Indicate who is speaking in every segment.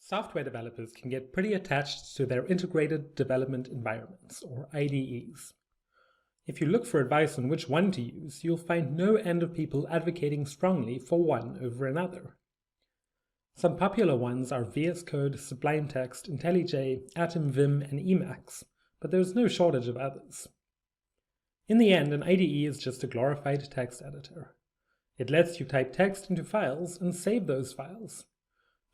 Speaker 1: Software developers can get pretty attached to their integrated development environments, or IDEs. If you look for advice on which one to use, you'll find no end of people advocating strongly for one over another. Some popular ones are VS Code, Sublime Text, IntelliJ, Atom, Vim, and Emacs, but there's no shortage of others. In the end, an IDE is just a glorified text editor. It lets you type text into files and save those files,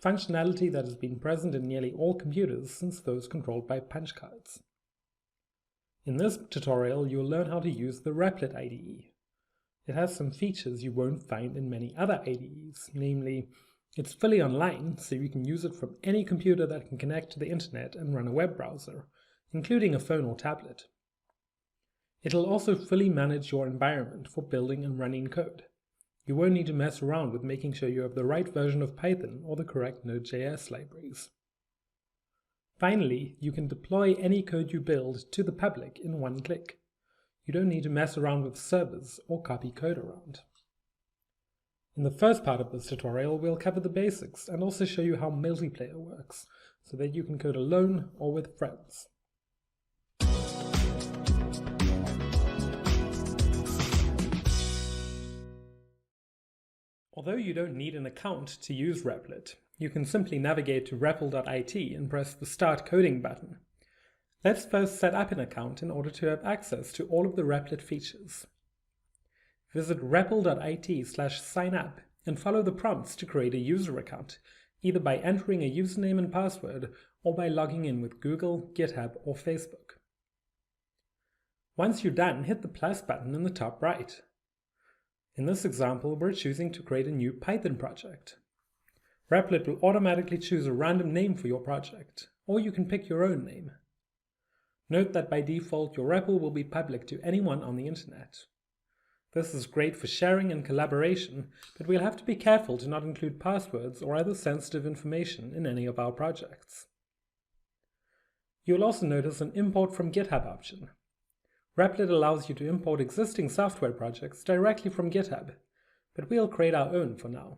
Speaker 1: functionality that has been present in nearly all computers since those controlled by punch cards. In this tutorial, you'll learn how to use the Repl.it IDE. It has some features you won't find in many other IDEs, namely, it's fully online, so you can use it from any computer that can connect to the internet and run a web browser, including a phone or tablet. It'll also fully manage your environment for building and running code. You won't need to mess around with making sure you have the right version of Python or the correct Node.js libraries. Finally, you can deploy any code you build to the public in one click. You don't need to mess around with servers or copy code around. In the first part of this tutorial, we'll cover the basics and also show you how multiplayer works, so that you can code alone or with friends. Although you don't need an account to use Repl.it, you can simply navigate to Repl.it and press the Start Coding button. Let's first set up an account in order to have access to all of the Repl.it features. Visit Repl.it/signup and follow the prompts to create a user account, either by entering a username and password or by logging in with Google, GitHub, or Facebook. Once you're done, hit the plus button in the top right. In this example, we're choosing to create a new Python project. Repl.it will automatically choose a random name for your project, or you can pick your own name. Note that by default, your REPL will be public to anyone on the internet. This is great for sharing and collaboration, but we'll have to be careful to not include passwords or other sensitive information in any of our projects. You'll also notice an Import from GitHub option. Repl.it allows you to import existing software projects directly from GitHub, but we'll create our own for now.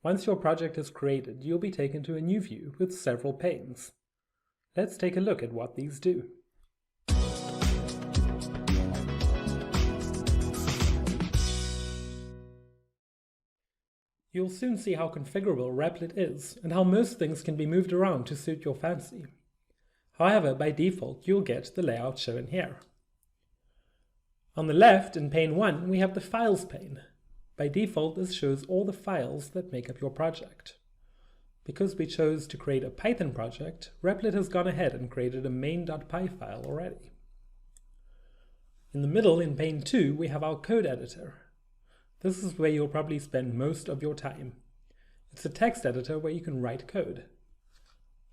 Speaker 1: Once your project is created, you'll be taken to a new view with several panes. Let's take a look at what these do. You'll soon see how configurable Repl.it is and how most things can be moved around to suit your fancy. However, by default, you'll get the layout shown here. On the left, in pane 1, we have the Files pane. By default, this shows all the files that make up your project. Because we chose to create a Python project, Repl.it has gone ahead and created a main.py file already. In the middle, in pane 2, we have our code editor. This is where you'll probably spend most of your time. It's a text editor where you can write code.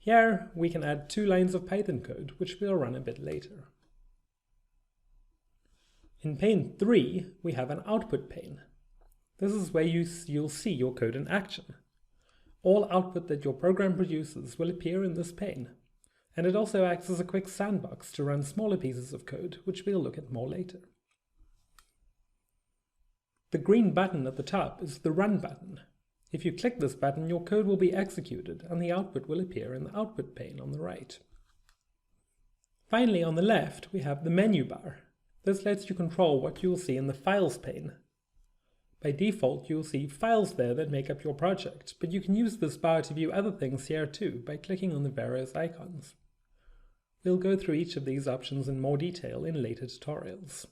Speaker 1: Here, we can add 2 lines of Python code, which we'll run a bit later. In pane 3, we have an output pane. This is where you'll see your code in action. All output that your program produces will appear in this pane, and it also acts as a quick sandbox to run smaller pieces of code, which we'll look at more later. The green button at the top is the Run button. If you click this button, your code will be executed, and the output will appear in the Output pane on the right. Finally, on the left, we have the menu bar. This lets you control what you'll see in the Files pane. By default, you'll see files there that make up your project, but you can use this bar to view other things here too by clicking on the various icons. We'll go through each of these options in more detail in later tutorials.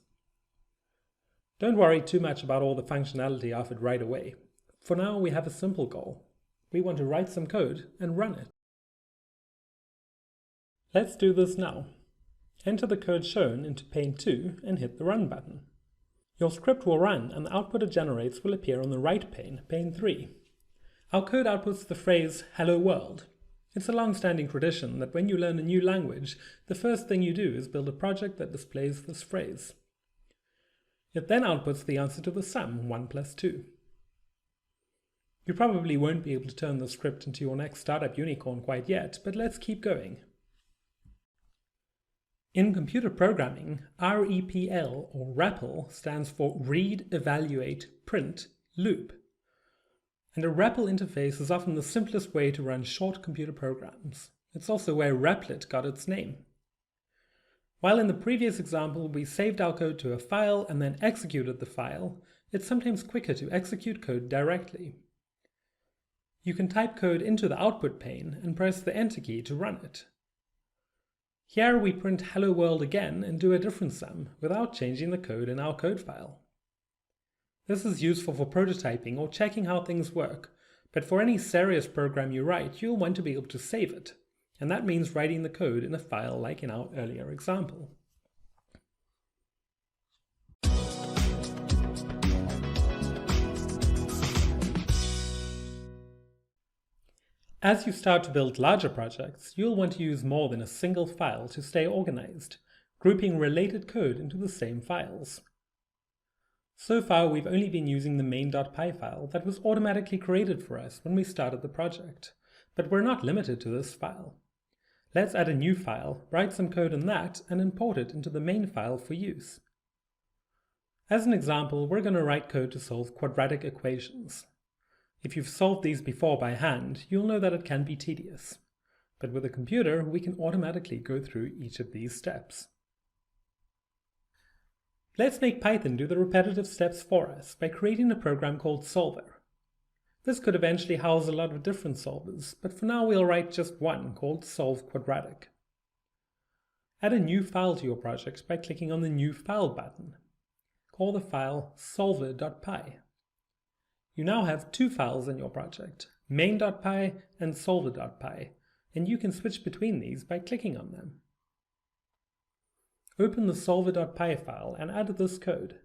Speaker 1: Don't worry too much about all the functionality offered right away. For now, we have a simple goal. We want to write some code and run it. Let's do this now. Enter the code shown into pane 2 and hit the Run button. Your script will run and the output it generates will appear on the right pane, pane 3. Our code outputs the phrase, "Hello World." It's a long-standing tradition that when you learn a new language, the first thing you do is build a project that displays this phrase. It then outputs the answer to the sum, 1 plus 2. You probably won't be able to turn the script into your next startup unicorn quite yet, but let's keep going. In computer programming, REPL, or REPL, stands for Read, Evaluate, Print, Loop. And a REPL interface is often the simplest way to run short computer programs. It's also where Repl.it got its name. While in the previous example we saved our code to a file and then executed the file, it's sometimes quicker to execute code directly. You can type code into the output pane and press the Enter key to run it. Here we print Hello World again and do a different sum without changing the code in our code file. This is useful for prototyping or checking how things work, but for any serious program you write, you'll want to be able to save it, and that means writing the code in a file like in our earlier example. As you start to build larger projects, you'll want to use more than a single file to stay organized, grouping related code into the same files. So far, we've only been using the main.py file that was automatically created for us when we started the project, but we're not limited to this file. Let's add a new file, write some code in that, and import it into the main file for use. As an example, we're going to write code to solve quadratic equations. If you've solved these before by hand, you'll know that it can be tedious. But with a computer, we can automatically go through each of these steps. Let's make Python do the repetitive steps for us by creating a program called solver. This could eventually house a lot of different solvers, but for now we'll write just one called solve quadratic. Add a new file to your project by clicking on the New File button. Call the file solver.py. You now have two files in your project, main.py and solver.py, and you can switch between these by clicking on them. Open the solver.py file and add this code.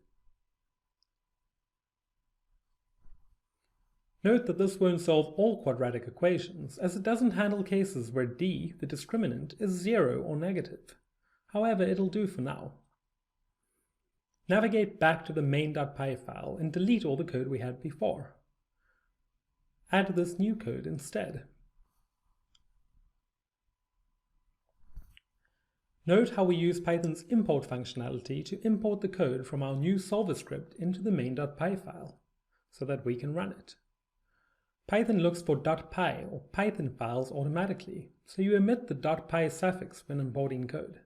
Speaker 1: Note that this won't solve all quadratic equations, as it doesn't handle cases where d, the discriminant, is 0 or negative. However, it'll do for now. Navigate back to the main.py file and delete all the code we had before. Add this new code instead. Note how we use Python's import functionality to import the code from our new solver script into the main.py file, so that we can run it. Python looks for .py or Python files automatically, so you omit the .py suffix when importing code.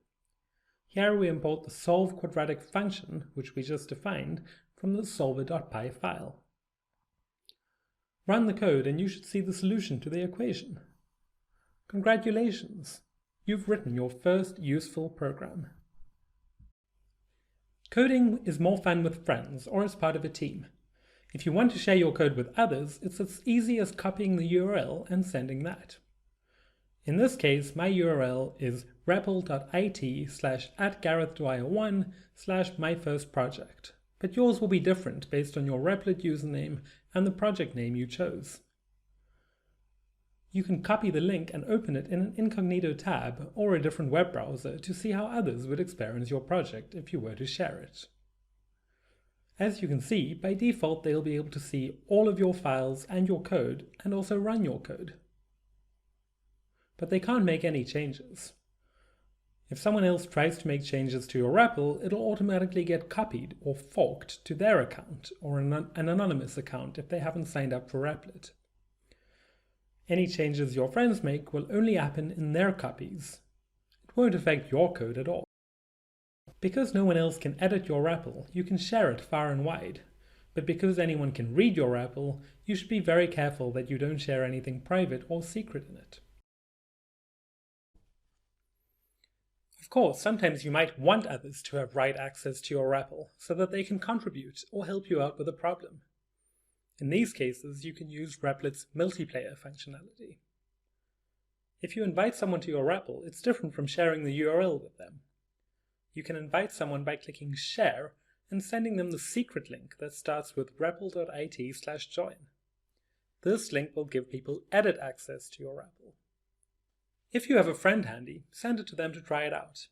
Speaker 1: Here we import the solve quadratic function, which we just defined, from the solver.py file. Run the code and you should see the solution to the equation. Congratulations! You've written your first useful program. Coding is more fun with friends or as part of a team. If you want to share your code with others, it's as easy as copying the URL and sending that. In this case, my URL is repl.it/@gareth.dwyer1/myfirstproject, but yours will be different based on your Repl.it username and the project name you chose. You can copy the link and open it in an incognito tab or a different web browser to see how others would experience your project if you were to share it. As you can see, by default they'll be able to see all of your files and your code and also run your code. But they can't make any changes. If someone else tries to make changes to your REPL, it'll automatically get copied or forked to their account or an anonymous account if they haven't signed up for Repl.it. Any changes your friends make will only happen in their copies. It won't affect your code at all. Because no one else can edit your REPL, you can share it far and wide. But because anyone can read your REPL, you should be very careful that you don't share anything private or secret in it. Of course, sometimes you might want others to have write access to your REPL so that they can contribute or help you out with a problem. In these cases, you can use Repl.it's multiplayer functionality. If you invite someone to your REPL, it's different from sharing the URL with them. You can invite someone by clicking Share and sending them the secret link that starts with repl.it/join. This link will give people edit access to your REPL. If you have a friend handy, send it to them to try it out.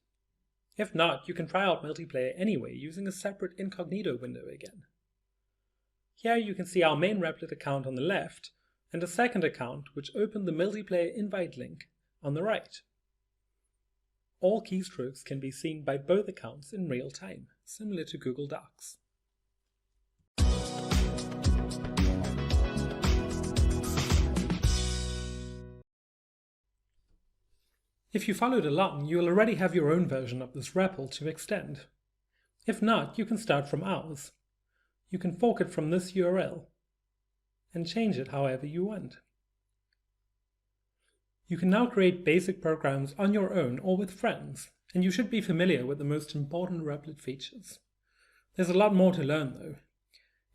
Speaker 1: If not, you can try out multiplayer anyway using a separate incognito window again. Here you can see our main Repl.it account on the left and a second account which opened the multiplayer invite link on the right. All keystrokes can be seen by both accounts in real time, similar to Google Docs. If you followed along, you will already have your own version of this REPL to extend. If not, you can start from ours. You can fork it from this URL and change it however you want. You can now create basic programs on your own or with friends, and you should be familiar with the most important Repl.it features. There's a lot more to learn though.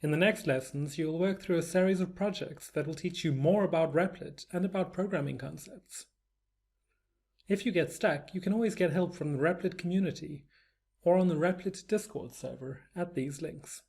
Speaker 1: In the next lessons, you'll work through a series of projects that will teach you more about Repl.it and about programming concepts. If you get stuck, you can always get help from the Repl.it community or on the Repl.it Discord server at these links.